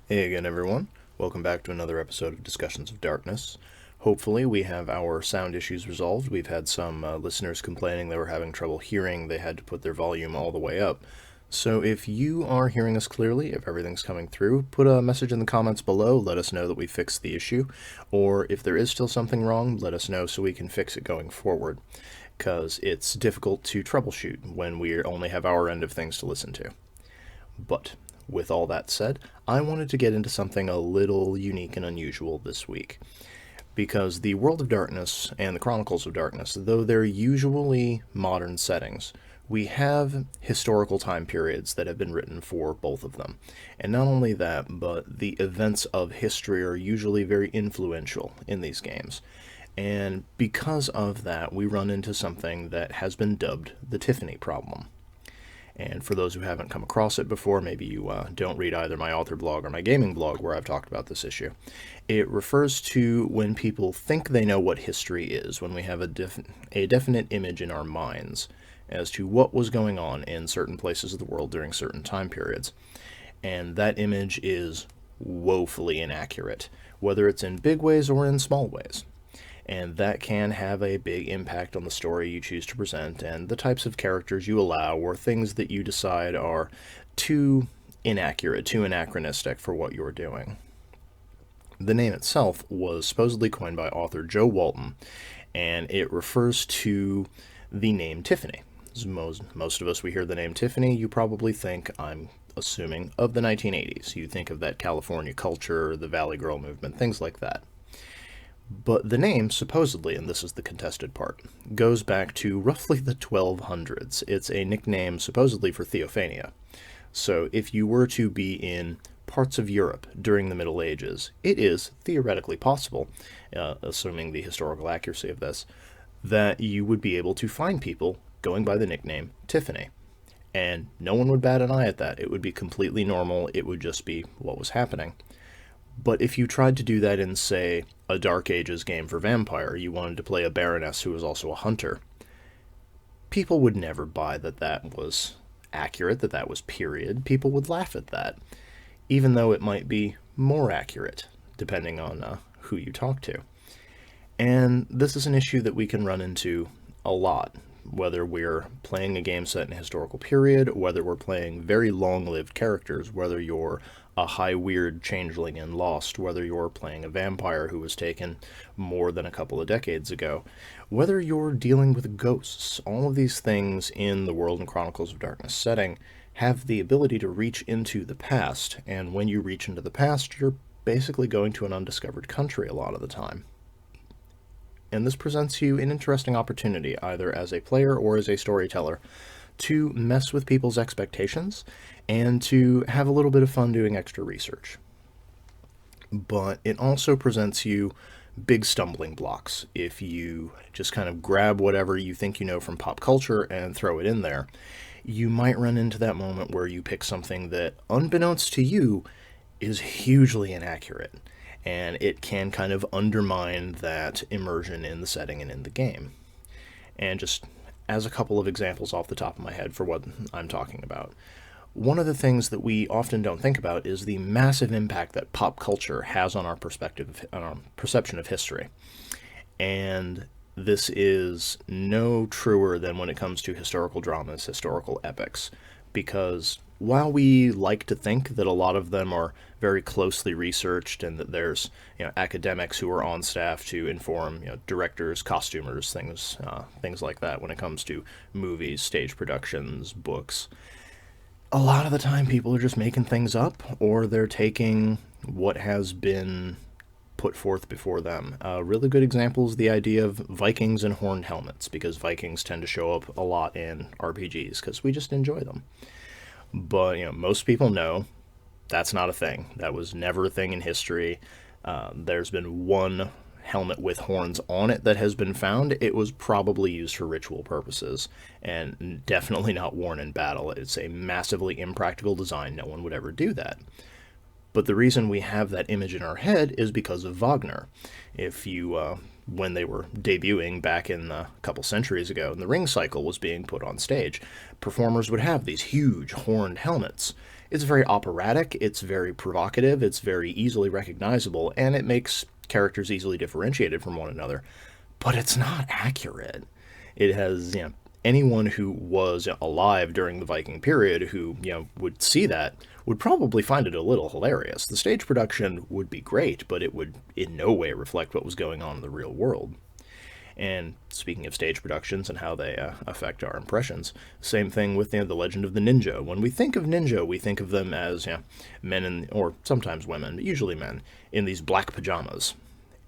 Hey again, everyone. Welcome back to another episode of Discussions of Darkness. Hopefully we have our sound issues resolved. We've had some listeners complaining they were having trouble hearing. They had to put their volume all the way up. So if you are hearing us clearly, if everything's coming through, put a message in the comments below. Let us know that we fixed the issue. Or if there is still something wrong, let us know so we can fix it going forward. Because it's difficult to troubleshoot when we only have our end of things to listen to. But with all that said, I wanted to get into something a little unique and unusual this week. Because the World of Darkness and the Chronicles of Darkness, though they're usually modern settings, we have historical time periods that have been written for both of them. And not only that, but the events of history are usually very influential in these games. And because of that, we run into something that has been dubbed the Tiffany problem. And for those who haven't come across it before, maybe you don't read either my author blog or my gaming blog where I've talked about this issue. It refers to when people think they know what history is, when we have a definite image in our minds as to what was going on in certain places of the world during certain time periods. And that image is woefully inaccurate, whether it's in big ways or in small ways. And that can have a big impact on the story you choose to present and the types of characters you allow or things that you decide are too inaccurate, too anachronistic for what you're doing. The name itself was supposedly coined by author Joe Walton, and it refers to the name Tiffany. As most of us, we hear the name Tiffany, you probably think, I'm assuming, of the 1980s. You think of that California culture, the Valley Girl movement, things like that. But the name, supposedly, and this is the contested part, goes back to roughly the 1200s. It's a nickname supposedly for Theophania. So if you were to be in parts of Europe during the Middle Ages, it is theoretically possible, assuming the historical accuracy of this, that you would be able to find people going by the nickname Tiffany. And no one would bat an eye at that. It would be completely normal. It would just be what was happening. But if you tried to do that in, say, a Dark Ages game for Vampire, you wanted to play a Baroness who was also a hunter, people would never buy that that was accurate, that that was period. People would laugh at that, even though it might be more accurate, depending on who you talk to. And this is an issue that we can run into a lot, whether we're playing a game set in a historical period, whether we're playing very long-lived characters, whether you're a high weird changeling in Lost, whether you're playing a vampire who was taken more than a couple of decades ago, whether you're dealing with ghosts. All of these things in the World and Chronicles of Darkness setting have the ability to reach into the past, and when you reach into the past, you're basically going to an undiscovered country a lot of the time. And this presents you an interesting opportunity, either as a player or as a storyteller, to mess with people's expectations and to have a little bit of fun doing extra research. But it also presents you big stumbling blocks. If you just kind of grab whatever you think you know from pop culture and throw it in there, you might run into that moment where you pick something that, unbeknownst to you, is hugely inaccurate. And it can kind of undermine that immersion in the setting and in the game. And just as a couple of examples off the top of my head for what I'm talking about, one of the things that we often don't think about is the massive impact that pop culture has on our perspective, on our perception of history. And this is no truer than when it comes to historical dramas, historical epics, because while we like to think that a lot of them are very closely researched and that there's academics who are on staff to inform directors, costumers, things like that when it comes to movies, stage productions, books, a lot of the time people are just making things up, or they're taking what has been put forth before them. A really good example is the idea of Vikings and horned helmets, because Vikings tend to show up a lot in RPGs because we just enjoy them. But most people know that's not a thing. That was never a thing in history. There's been one helmet with horns on it that has been found. It was probably used for ritual purposes and definitely not worn in battle. It's a massively impractical design. No one would ever do that. But the reason we have that image in our head is because of Wagner. If you when they were debuting back in a couple centuries ago, and the ring cycle was being put on stage, performers would have these huge horned helmets. It's very operatic, it's very provocative, it's very easily recognizable, and it makes characters easily differentiated from one another. But it's not accurate. It has, anyone who was alive during the Viking period who, would see that would probably find it a little hilarious. The stage production would be great, but it would in no way reflect what was going on in the real world. And speaking of stage productions and how they affect our impressions, same thing with the legend of the ninja. When we think of ninja, we think of them as men or sometimes women, but usually men, in these black pajamas.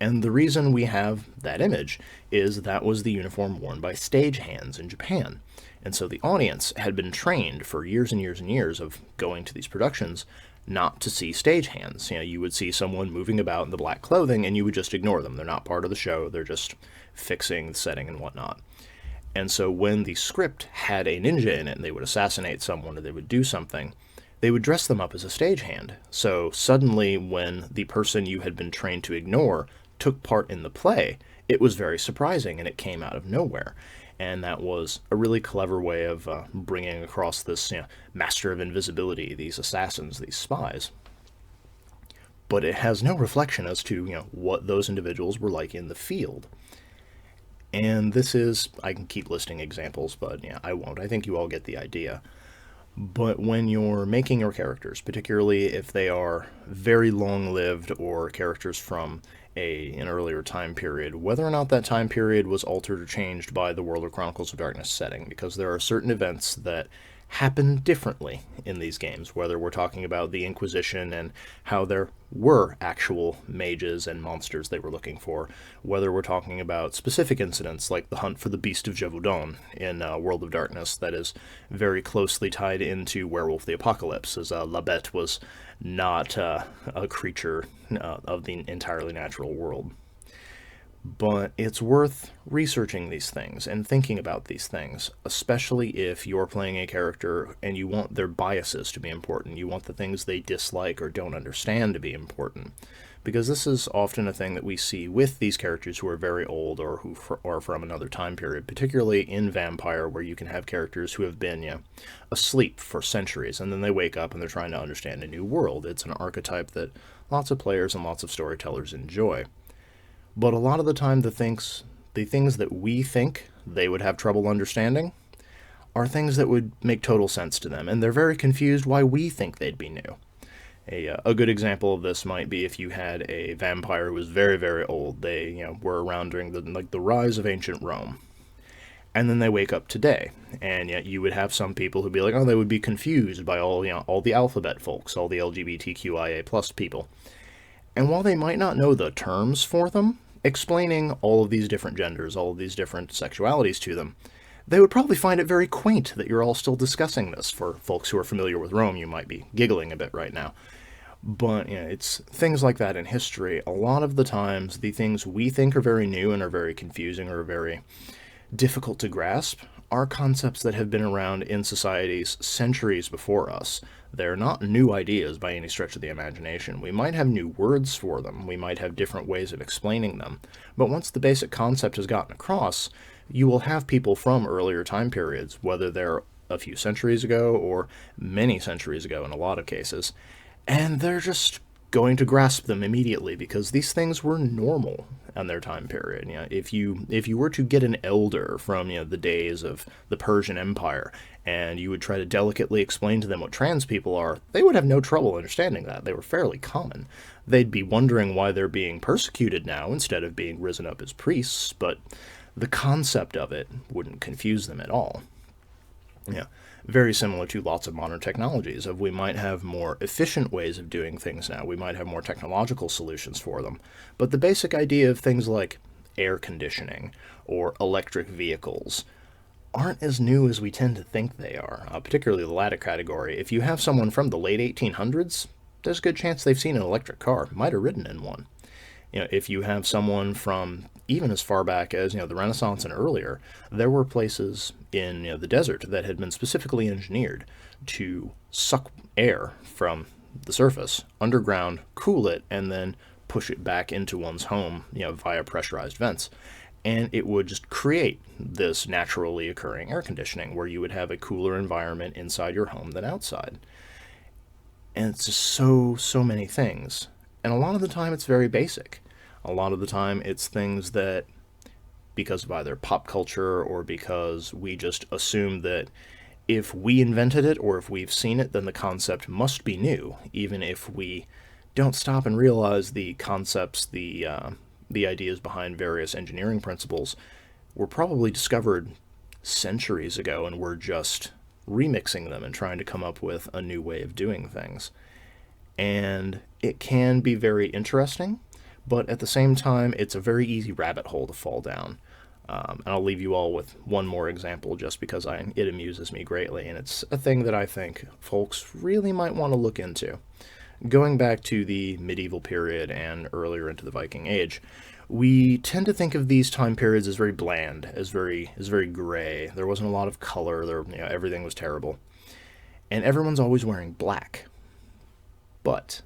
And the reason we have that image is that was the uniform worn by stagehands in Japan. And so the audience had been trained for years and years and years of going to these productions not to see stagehands. You would see someone moving about in the black clothing and you would just ignore them. They're not part of the show. They're just fixing the setting and whatnot. And so when the script had a ninja in it and they would assassinate someone or they would do something, they would dress them up as a stagehand. So suddenly when the person you had been trained to ignore took part in the play, it was very surprising and it came out of nowhere. And that was a really clever way of bringing across this master of invisibility, these assassins, these spies. But it has no reflection as to what those individuals were like in the field. And this is, I can keep listing examples, but I won't. I think you all get the idea. But when you're making your characters, particularly if they are very long-lived or characters from an earlier time period, whether or not that time period was altered or changed by the World of Chronicles of Darkness setting, because there are certain events that happen differently in these games, whether we're talking about the Inquisition and how there were actual mages and monsters they were looking for, whether we're talking about specific incidents like the hunt for the Beast of Gévaudan in World of Darkness that is very closely tied into Werewolf the Apocalypse, as La Bête was not a creature of the entirely natural world. But it's worth researching these things and thinking about these things, especially if you're playing a character and you want their biases to be important. You want the things they dislike or don't understand to be important. Because this is often a thing that we see with these characters who are very old or who are from another time period, particularly in Vampire, where you can have characters who have been asleep for centuries, and then they wake up and they're trying to understand a new world. It's an archetype that lots of players and lots of storytellers enjoy. But a lot of the time, the things that we think they would have trouble understanding are things that would make total sense to them, and they're very confused why we think they'd be new. A good example of this might be if you had a vampire who was very, very old. They were around during the rise of ancient Rome, and then they wake up today, and yet you would have some people who'd be like, oh, they would be confused by all the alphabet folks, all the LGBTQIA plus people. And while they might not know the terms for them, explaining all of these different genders, all of these different sexualities to them, they would probably find it very quaint that you're all still discussing this. For folks who are familiar with Rome, you might be giggling a bit right now. But it's things like that in history. A lot of the times, the things we think are very new and are very confusing or very difficult to grasp are concepts that have been around in societies centuries before us. They're not new ideas by any stretch of the imagination. We might have new words for them. We might have different ways of explaining them. But once the basic concept has gotten across, you will have people from earlier time periods, whether they're a few centuries ago or many centuries ago in a lot of cases, and they're just going to grasp them immediately because these things were normal in their time period. If you were to get an elder from the days of the Persian Empire and you would try to delicately explain to them what trans people are, they would have no trouble understanding that. They were fairly common. They'd be wondering why they're being persecuted now instead of being risen up as priests, but the concept of it wouldn't confuse them at all. Very similar to lots of modern technologies. We might have more efficient ways of doing things now. We might have more technological solutions for them. But the basic idea of things like air conditioning or electric vehicles aren't as new as we tend to think they are, particularly the latter category. If you have someone from the late 1800s, there's a good chance they've seen an electric car, might have ridden in one. If you have someone from even as far back as the Renaissance and earlier, there were places in the desert that had been specifically engineered to suck air from the surface underground, cool it, and then push it back into one's home, via pressurized vents. And it would just create this naturally occurring air conditioning where you would have a cooler environment inside your home than outside. And it's just so many things. And a lot of the time it's very basic. A lot of the time it's things that, because of either pop culture or because we just assume that if we invented it or if we've seen it, then the concept must be new, even if we don't stop and realize the concepts, the ideas behind various engineering principles were probably discovered centuries ago, and we're just remixing them and trying to come up with a new way of doing things. And it can be very interesting, but at the same time, it's a very easy rabbit hole to fall down. And I'll leave you all with one more example just because it amuses me greatly, and it's a thing that I think folks really might want to look into. Going back to the medieval period and earlier into the Viking Age, we tend to think of these time periods as very bland, as very gray. There wasn't a lot of color. Everything was terrible, and everyone's always wearing black. But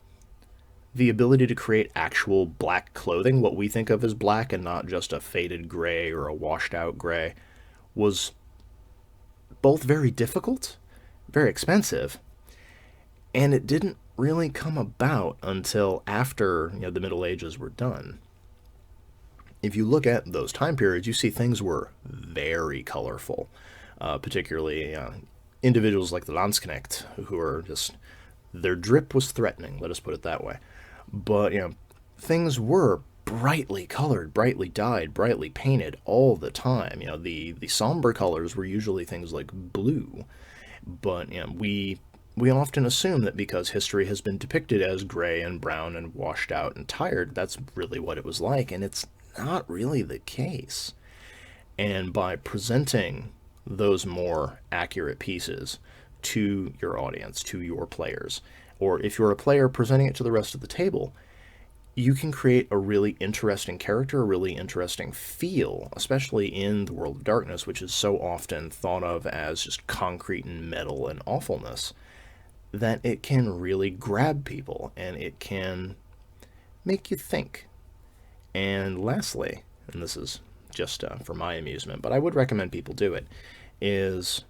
the ability to create actual black clothing, what we think of as black and not just a faded gray or a washed out gray, was both very difficult, very expensive, and it didn't really come about until after the Middle Ages were done. If you look at those time periods, you see things were very colorful, particularly individuals like the Landsknecht, who are just, their drip was threatening, let us put it that way. But, things were brightly colored, brightly dyed, brightly painted all the time. The somber colors were usually things like blue. But, we often assume that because history has been depicted as gray and brown and washed out and tired, that's really what it was like, and it's not really the case. And by presenting those more accurate pieces to your audience, to your players, or if you're a player presenting it to the rest of the table, you can create a really interesting character, a really interesting feel, especially in the World of Darkness, which is so often thought of as just concrete and metal and awfulness, that it can really grab people and it can make you think. And lastly, and this is just for my amusement, but I would recommend people do it, is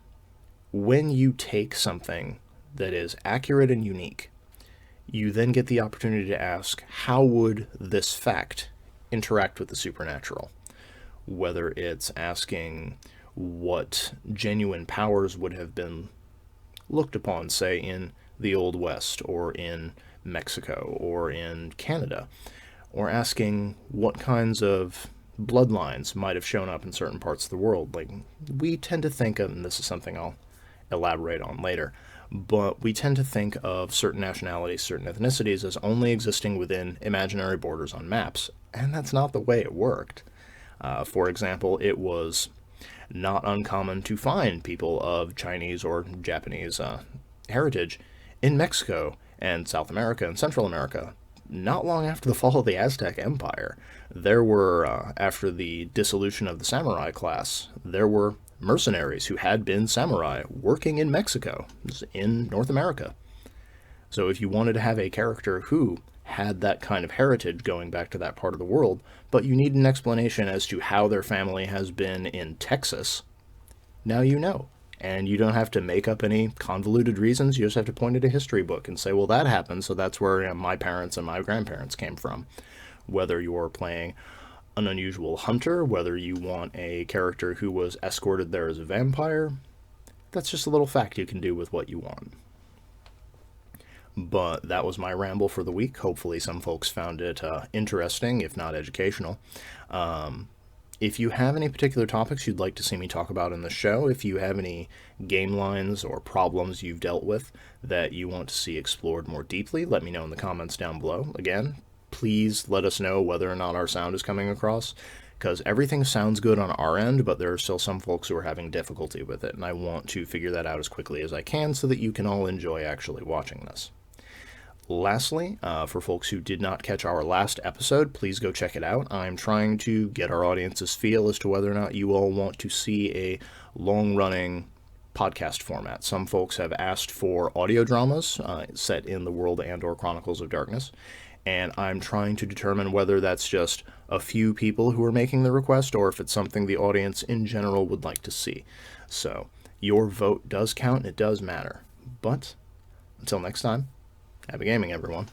when you take something that is accurate and unique, you then get the opportunity to ask, how would this fact interact with the supernatural? Whether it's asking what genuine powers would have been looked upon, say, in the Old West, or in Mexico, or in Canada, or asking what kinds of bloodlines might have shown up in certain parts of the world. Like, we tend to think of, and this is something I'll elaborate on later, but we tend to think of certain nationalities, certain ethnicities as only existing within imaginary borders on maps, and that's not the way it worked. For example, it was not uncommon to find people of Chinese or Japanese heritage in Mexico and South America and Central America. Not long after the fall of the Aztec Empire, there were, after the dissolution of the samurai class, there were mercenaries who had been samurai working in Mexico, in North America. So if you wanted to have a character who had that kind of heritage going back to that part of the world, but you need an explanation as to how their family has been in Texas, now you know. And you don't have to make up any convoluted reasons. You just have to point at a history book and say, well, that happened, so that's where my parents and my grandparents came from. Whether you're playing an unusual hunter, whether you want a character who was escorted there as a vampire, that's just a little fact you can do with what you want. But that was my ramble for the week. Hopefully some folks found it interesting, if not educational. If you have any particular topics you'd like to see me talk about in the show, if you have any game lines or problems you've dealt with that you want to see explored more deeply, let me know in the comments down below. Again, please let us know whether or not our sound is coming across, because everything sounds good on our end, but there are still some folks who are having difficulty with it, and I want to figure that out as quickly as I can so that you can all enjoy actually watching this. Lastly, for folks who did not catch our last episode, please go check it out. I'm trying to get our audience's feel as to whether or not you all want to see a long-running podcast format. Some folks have asked for audio dramas set in the world and/or Chronicles of Darkness, and I'm trying to determine whether that's just a few people who are making the request or if it's something the audience in general would like to see. So your vote does count and it does matter. But until next time, happy gaming, everyone.